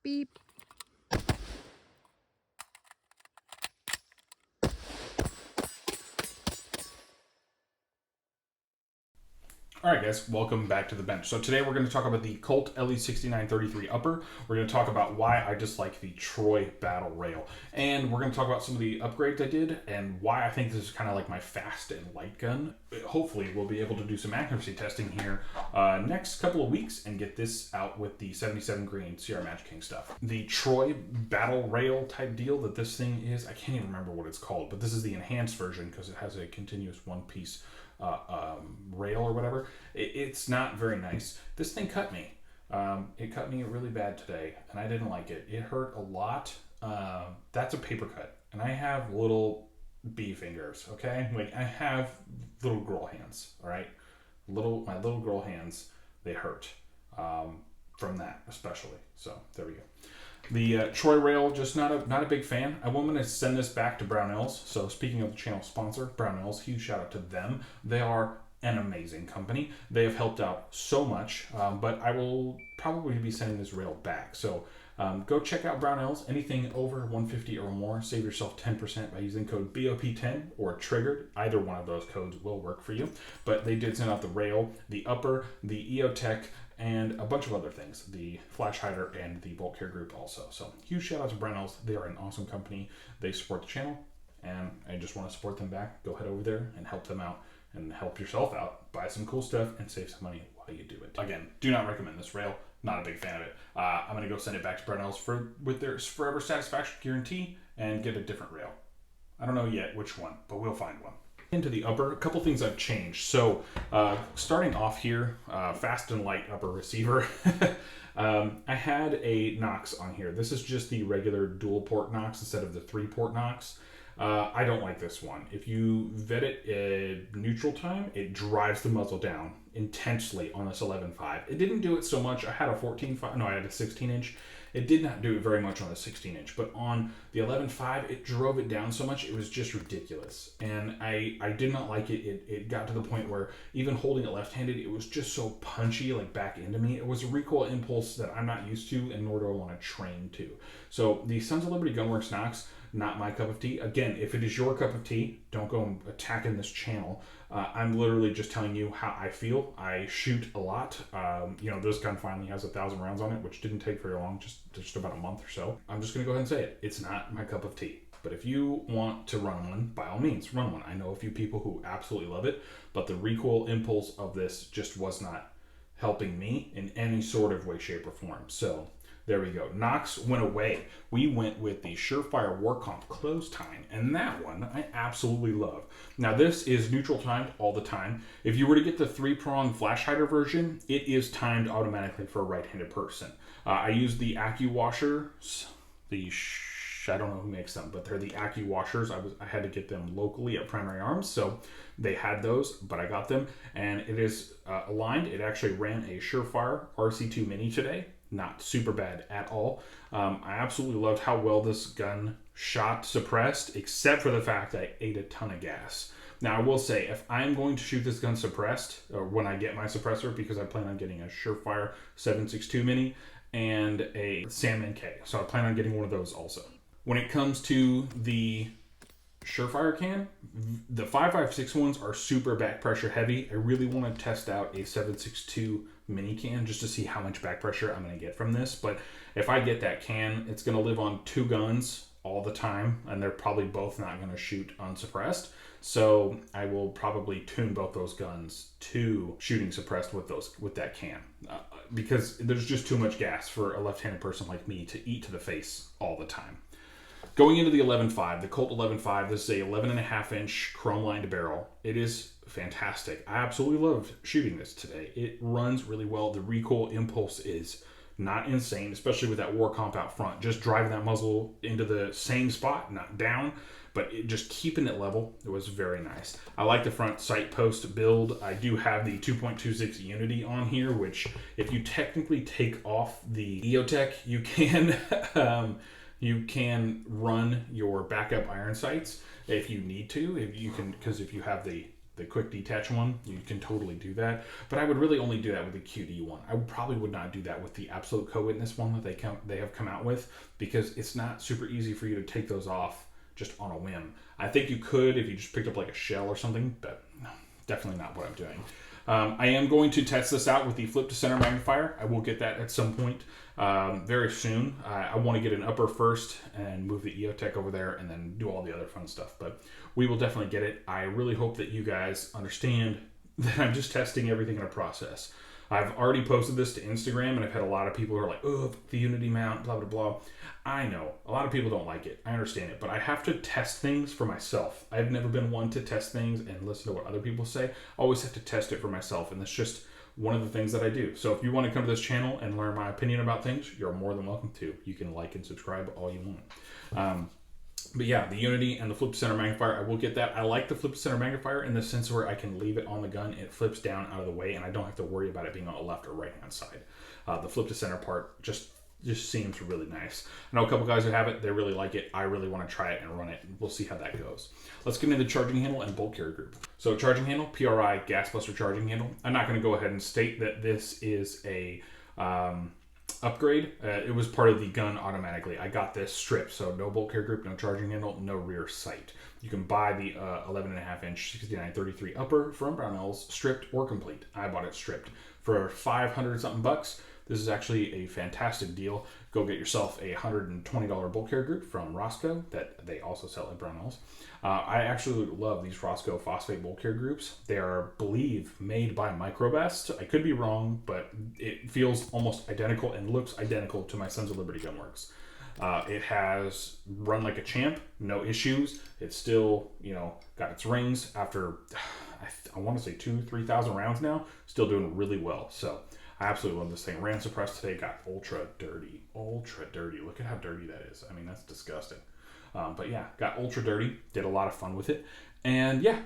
Beep. All right, guys, welcome back to the bench. So today we're going to talk about the Colt LE6933 upper. We're going to talk about why I dislike the Troy Battle Rail. And we're going to talk about some of the upgrades I did and why I think this is kind of like my fast and light gun. Hopefully we'll be able to do some accuracy testing here next couple of weeks and get this out with the 77 grain CR Magic King stuff. The Troy Battle Rail type deal that this thing is, I can't even remember what it's called, but this is the enhanced version because it has a continuous one-piece rail or whatever. It's not very nice. This thing cut me. It cut me really bad today, and I didn't like it. It hurt a lot. That's a paper cut, and I have little bee fingers. Okay, like I have little girl hands. All right, my little girl hands, they hurt from that especially. So there we go. The Troy rail, just not a big fan. I'm going to send this back to Brownells. So speaking of the channel sponsor, Brownells, huge shout out to them. They are an amazing company. They have helped out so much, but I will probably be sending this rail back. So go check out Brownells. Anything over 150 or more, save yourself 10% by using code BOP10 or Triggered. Either one of those codes will work for you. But they did send out the rail, the upper, the EOTech, and a bunch of other things, the flash hider and the bolt care group also. So huge shout out to Brownells. They are an awesome company. They support the channel, and I just want to support them back. Go head over there and help them out and help yourself out. Buy some cool stuff and save some money while you do it. Again, do not recommend this rail. Not a big fan of it. I'm going to go send it back to Brownells with their forever satisfaction guarantee and get a different rail. I don't know yet which one, but we'll find one. Into the upper, a couple things I've changed. So starting off here, fast and light upper receiver. I had a NOX on here. This is just the regular dual port NOX instead of the 3-port NOX. I don't like this one. If you vet it at neutral time, it drives the muzzle down intensely on this 11.5. It didn't do it so much. I had a 14.5, no, I had a 16-inch. It did not do it very much on the 16-inch, but on the 11.5, it drove it down so much, it was just ridiculous. And I did not like it. It got to the point where even holding it left-handed, it was just so punchy, like back into me. It was a recoil impulse that I'm not used to, and nor do I want to train to. So the Sons of Liberty Gunworks NOX, not my cup of tea. Again, if it is your cup of tea, don't go attacking this channel. I'm literally just telling you how I feel. I shoot a lot. This gun finally has 1,000 rounds on it, which didn't take very long, just about a month or so. I'm just going to go ahead and say it. It's not my cup of tea. But if you want to run one, by all means, run one. I know a few people who absolutely love it, but the recoil impulse of this just was not helping me in any sort of way, shape, or form. So there we go. NOX went away. We went with the Surefire Warcomp close time, and that one I absolutely love. Now this is neutral timed all the time. If you were to get the 3-prong flash hider version, it is timed automatically for a right-handed person. I use the AccuWashers, I don't know who makes them, but they're the AccuWashers. I had to get them locally at Primary Arms, so they had those, but I got them, and it is aligned. It actually ran a Surefire RC2 Mini today. Not super bad at all. I absolutely loved how well this gun shot suppressed, except for the fact I ate a ton of gas. Now, I will say, if I'm going to shoot this gun suppressed, or when I get my suppressor, because I plan on getting a Surefire 7.62 Mini and a Sandman K, so I plan on getting one of those also. When it comes to the Surefire can, the 5.56 ones are super back pressure heavy. I really want to test out a 7.62 mini can just to see how much back pressure I'm going to get from this. But if I get that can, it's going to live on 2 guns all the time, and they're probably both not going to shoot unsuppressed. So I will probably tune both those guns to shooting suppressed with that can, because there's just too much gas for a left-handed person like me to eat to the face all the time. Going into the 11.5, the Colt 11.5, this is a 11.5-inch chrome-lined barrel. It is fantastic. I absolutely loved shooting this today. It runs really well. The recoil impulse is not insane, especially with that Warcomp out front. Just driving that muzzle into the same spot, not down, but just keeping it level. It was very nice. I like the front sight post build. I do have the 2.26 Unity on here, which if you technically take off the EOTech, you can... You can run your backup iron sights if you need to. If you can, because if you have the the quick detach one, you can totally do that. But I would really only do that with the QD one. I probably would not do that with the Absolute Co-Witness one that they have come out with, because it's not super easy for you to take those off just on a whim. I think you could if you just picked up like a shell or something, but no, definitely not what I'm doing. I am going to test this out with the flip to center magnifier. I will get that at some point very soon. I want to get an upper first and move the EOTech over there and then do all the other fun stuff. But we will definitely get it. I really hope that you guys understand that I'm just testing everything in a process. I've already posted this to Instagram, and I've had a lot of people who are like, oh, the Unity mount, blah, blah, blah. I know. A lot of people don't like it. I understand it. But I have to test things for myself. I've never been one to test things and listen to what other people say. I always have to test it for myself, and that's just one of the things that I do. So if you want to come to this channel and learn my opinion about things, you're more than welcome to. You can like and subscribe all you want. But yeah, the Unity and the flip to center magnifier, I will get that. I like the flip to center magnifier in the sense where I can leave it on the gun, it flips down out of the way, and I don't have to worry about it being on the left or right hand side. The flip to center part just seems really nice. I know a couple guys who have it, they really like it. I really want to try it and run it. We'll see how that goes. Let's get into the charging handle and bolt carrier group. So charging handle, PRI gas buster charging handle. I'm not going to go ahead and state that this is a upgrade. It was part of the gun automatically. I got this stripped, so no bolt carrier group, no charging handle, no rear sight. You can buy the 11.5 inch 6933 upper from Brownells stripped or complete. I bought it stripped for 500 something bucks. This is actually a fantastic deal. Go get yourself a $120 bolt carrier group from Roscoe that they also sell at Brownells. I actually love these Roscoe phosphate bolt carrier groups. They are, I believe, made by Microbest. I could be wrong, but it feels almost identical and looks identical to my Sons of Liberty Gunworks. It has run like a champ, no issues. It's still, got its rings after, I want to say 2,000-3,000 rounds now. Still doing really well. So I absolutely love this thing. Ran suppressed today, got ultra dirty. Ultra dirty. Look at how dirty that is. I mean, that's disgusting. But yeah, got ultra dirty. Did a lot of fun with it. And yeah,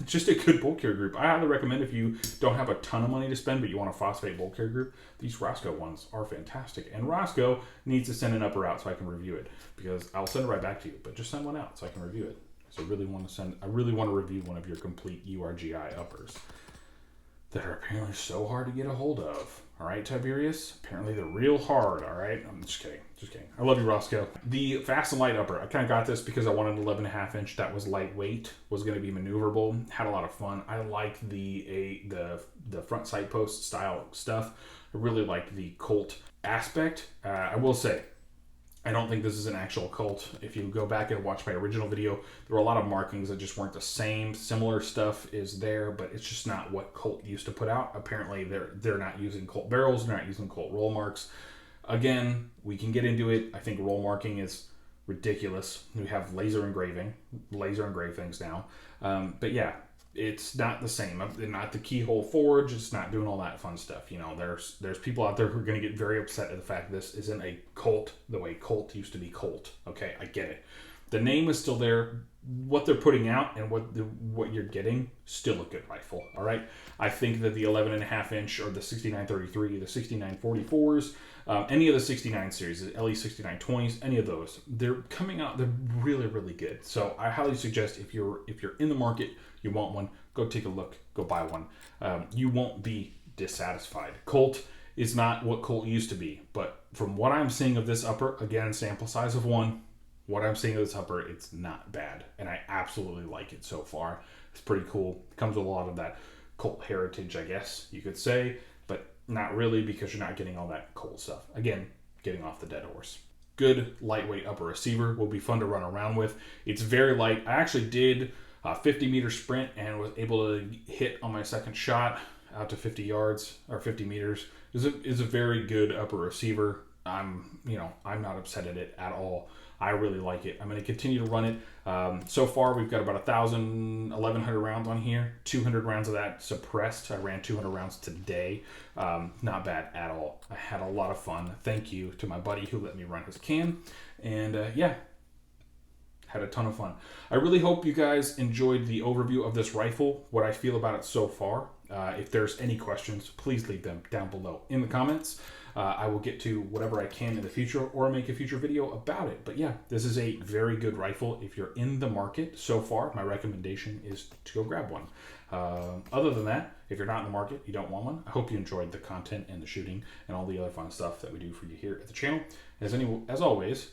just a good bolt carrier group. I highly recommend if you don't have a ton of money to spend, but you want a phosphate bolt carrier group, these Roscoe ones are fantastic. And Roscoe needs to send an upper out so I can review it, because I'll send it right back to you, but just send one out so I can review it. So I really want to review one of your complete URGI uppers that are apparently so hard to get a hold of. All right, Tiberius? Apparently they're real hard, all right? I'm just kidding. Just kidding. I love you, Roscoe. The fast and light upper. I kind of got this because I wanted an 11.5 inch that was lightweight, was going to be maneuverable. Had a lot of fun. I like the front sight post style stuff. I really like the Colt aspect. I will say, I don't think this is an actual Colt. If you go back and watch my original video, there were a lot of markings that just weren't the same. Similar stuff is there, but it's just not what Colt used to put out. Apparently, they're not using Colt barrels. They're not using Colt roll marks. Again, we can get into it. I think roll marking is ridiculous. We have laser engraved things now. But yeah, it's not the same. Not the keyhole forge. It's not doing all that fun stuff. There's people out there who are going to get very upset at the fact this isn't a Colt the way Colt used to be Colt. Okay, I get it. The name is still there. What they're putting out and what you're getting, still a good rifle. All right. I think that the 11.5 inch or the 6933, the 6944s, any of the 69 series, the LE6920s, any of those, they're coming out. They're really, really good. So I highly suggest if you're in the market, you want one, go take a look, go buy one. You won't be dissatisfied. Colt is not what Colt used to be, but from what I'm seeing of this upper, again, sample size of one, what I'm seeing of this upper, it's not bad, and I absolutely like it so far. It's pretty cool. It comes with a lot of that Colt heritage, I guess you could say, but not really, because you're not getting all that Colt stuff. Again, getting off the dead horse. Good lightweight upper receiver will be fun to run around with. It's very light. I actually did a 50-meter sprint and was able to hit on my second shot out to 50 yards or 50 meters. It's a very good upper receiver. I'm not upset at it at all. I really like it. I'm going to continue to run it. So far, we've got about 1,100 rounds on here. 200 rounds of that suppressed. I ran 200 rounds today. Not bad at all. I had a lot of fun. Thank you to my buddy who let me run his cam. And yeah, had a ton of fun. I really hope you guys enjoyed the overview of this rifle, what I feel about it so far. If there's any questions, please leave them down below in the comments. I will get to whatever I can in the future or make a future video about it. But yeah, this is a very good rifle. If you're in the market so far, my recommendation is to go grab one. Other than that, if you're not in the market, you don't want one, I hope you enjoyed the content and the shooting and all the other fun stuff that we do for you here at the channel. As always,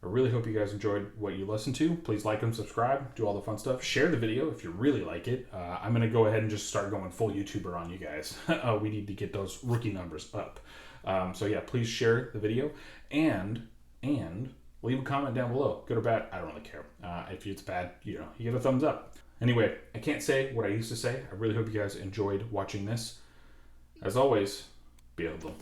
I really hope you guys enjoyed what you listened to. Please like and subscribe, do all the fun stuff. Share the video if you really like it. I'm going to go ahead and just start going full YouTuber on you guys. We need to get those rookie numbers up. So yeah, please share the video and leave a comment down below. Good or bad, I don't really care. If it's bad, you get a thumbs up. Anyway, I can't say what I used to say. I really hope you guys enjoyed watching this. As always, be a hoodlum.